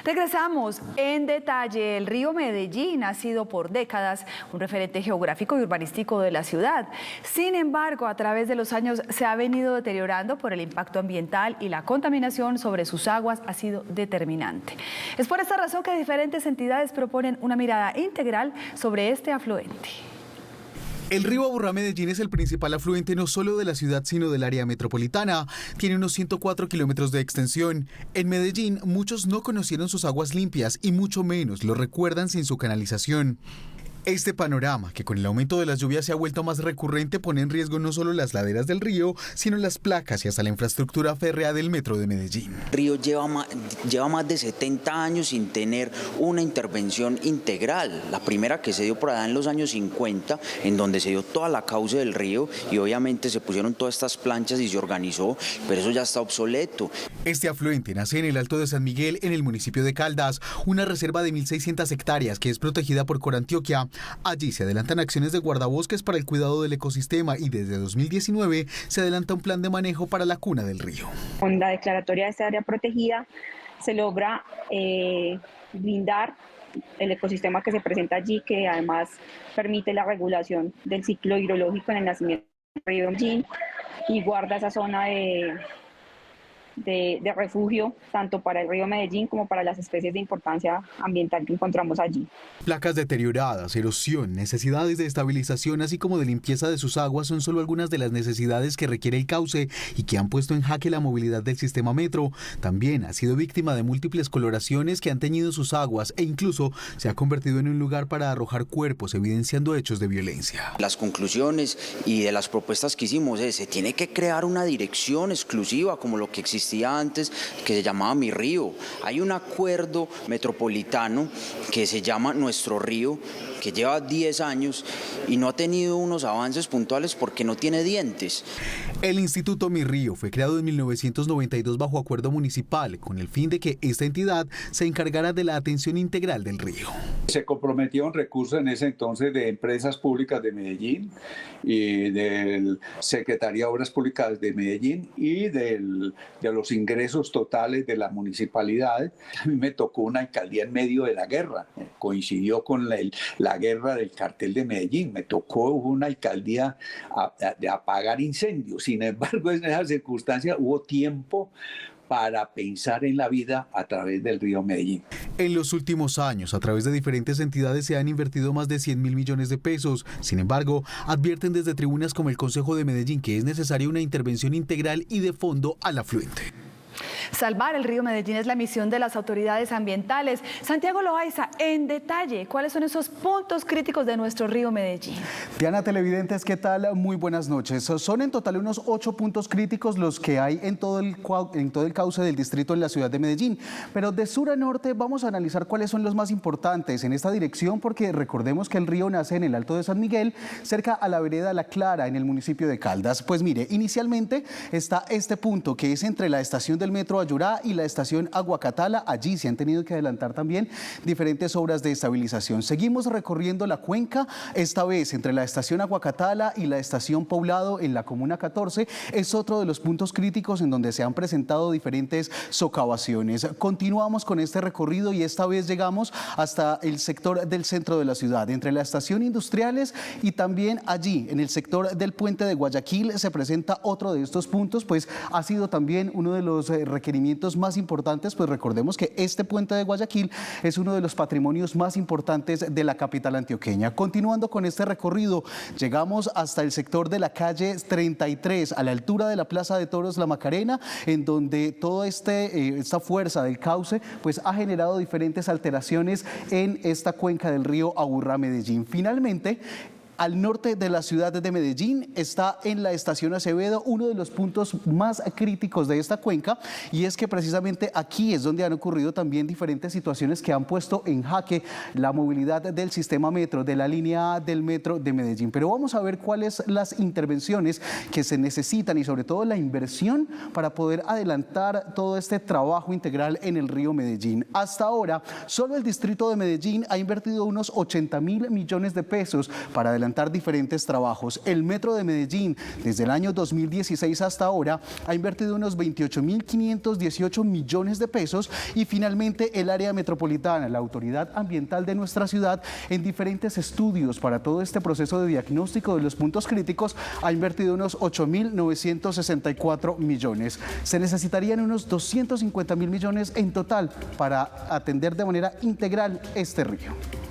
Regresamos en detalle. El río Medellín ha sido por décadas un referente geográfico y urbanístico de la ciudad. Sin embargo, a través de los años se ha venido deteriorando por el impacto ambiental y la contaminación sobre sus aguas ha sido determinante. Es por esta razón que diferentes entidades proponen una mirada integral sobre este afluente. El río Aburrá-Medellín es el principal afluente no solo de la ciudad, sino del área metropolitana. Tiene unos 104 kilómetros de extensión. En Medellín, muchos no conocieron sus aguas limpias y mucho menos lo recuerdan sin su canalización. Este panorama, que con el aumento de las lluvias se ha vuelto más recurrente, pone en riesgo no solo las laderas del río, sino las placas y hasta la infraestructura férrea del metro de Medellín. El río lleva más de 70 años sin tener una intervención integral. La primera que se dio por allá en los años 50, en donde se dio toda la cauce del río y obviamente se pusieron todas estas planchas y se organizó, pero eso ya está obsoleto. Este afluente nace en el Alto de San Miguel, en el municipio de Caldas, una reserva de 1.600 hectáreas que es protegida por Corantioquia. Allí se adelantan acciones de guardabosques para el cuidado del ecosistema y desde 2019 se adelanta un plan de manejo para la cuna del río. Con la declaratoria de esta área protegida se logra blindar el ecosistema que se presenta allí, que además permite la regulación del ciclo hidrológico en el nacimiento del río Medellín y guarda esa zona de refugio tanto para el río Medellín como para las especies de importancia ambiental que encontramos allí. Placas deterioradas, erosión, necesidades de estabilización así como de limpieza de sus aguas son solo algunas de las necesidades que requiere el cauce y que han puesto en jaque la movilidad del sistema metro. También ha sido víctima de múltiples coloraciones que han teñido sus aguas e incluso se ha convertido en un lugar para arrojar cuerpos, evidenciando hechos de violencia. Las conclusiones y de las propuestas que hicimos es: se tiene que crear una dirección exclusiva como lo que existía antes, que se llamaba Mi Río. Hay un acuerdo metropolitano que se llama Nuestro Río, que lleva 10 años y no ha tenido unos avances puntuales porque no tiene dientes. El Instituto Mi Río fue creado en 1992 bajo acuerdo municipal con el fin de que esta entidad se encargara de la atención integral del río. Se comprometieron recursos en ese entonces de empresas públicas de Medellín y del Secretaría de Obras Públicas de Medellín y de los ingresos totales de la municipalidad. A mí me tocó una alcaldía en medio de la guerra, coincidió con la guerra del cartel de Medellín, me tocó una alcaldía de apagar incendios. Sin embargo, en esa circunstancia hubo tiempo para pensar en la vida a través del río Medellín. En los últimos años, a través de diferentes entidades se han invertido más de 100.000 millones de pesos. Sin embargo, advierten desde tribunas como el Consejo de Medellín que es necesaria una intervención integral y de fondo al afluente. Salvar el río Medellín es la misión de las autoridades ambientales. Santiago Loaiza, en detalle, ¿cuáles son esos puntos críticos de nuestro río Medellín? Diana, televidentes, ¿qué tal? Muy buenas noches. Son en total unos 8 puntos críticos los que hay en todo el cauce del distrito en la ciudad de Medellín. Pero de sur a norte vamos a analizar cuáles son los más importantes en esta dirección, porque recordemos que el río nace en el Alto de San Miguel, cerca a la vereda La Clara, en el municipio de Caldas. Pues mire, inicialmente está este punto que es entre la estación del metro Ayurá y la estación Aguacatala. Allí se han tenido que adelantar también diferentes obras de estabilización. Seguimos recorriendo la cuenca, esta vez entre la estación Aguacatala y la estación Poblado en la comuna 14. Es otro de los puntos críticos en donde se han presentado diferentes socavaciones. Continuamos con este recorrido y esta vez llegamos hasta el sector del centro de la ciudad, entre la estación Industriales y también allí en el sector del puente de Guayaquil se presenta otro de estos puntos, pues ha sido también uno de los requerimientos más importantes, pues recordemos que este puente de Guayaquil es uno de los patrimonios más importantes de la capital antioqueña. Continuando con este recorrido, llegamos hasta el sector de la calle 33, a la altura de la Plaza de Toros La Macarena, en donde toda esta fuerza del cauce pues ha generado diferentes alteraciones en esta cuenca del río Aburrá-Medellín. Finalmente, al norte de la ciudad de Medellín está en la estación Acevedo, uno de los puntos más críticos de esta cuenca, y es que precisamente aquí es donde han ocurrido también diferentes situaciones que han puesto en jaque la movilidad del sistema metro, de la línea A del metro de Medellín. Pero vamos a ver cuáles las intervenciones que se necesitan y sobre todo la inversión para poder adelantar todo este trabajo integral en el río Medellín. Hasta ahora, solo el distrito de Medellín ha invertido unos 80.000 millones de pesos para adelantar adelantar diferentes trabajos. El Metro de Medellín, desde el año 2016 hasta ahora, ha invertido unos 28.518 millones de pesos y finalmente el área metropolitana, la autoridad ambiental de nuestra ciudad, en diferentes estudios para todo este proceso de diagnóstico de los puntos críticos, ha invertido unos 8.964 millones. Se necesitarían unos 250.000 millones en total para atender de manera integral este río.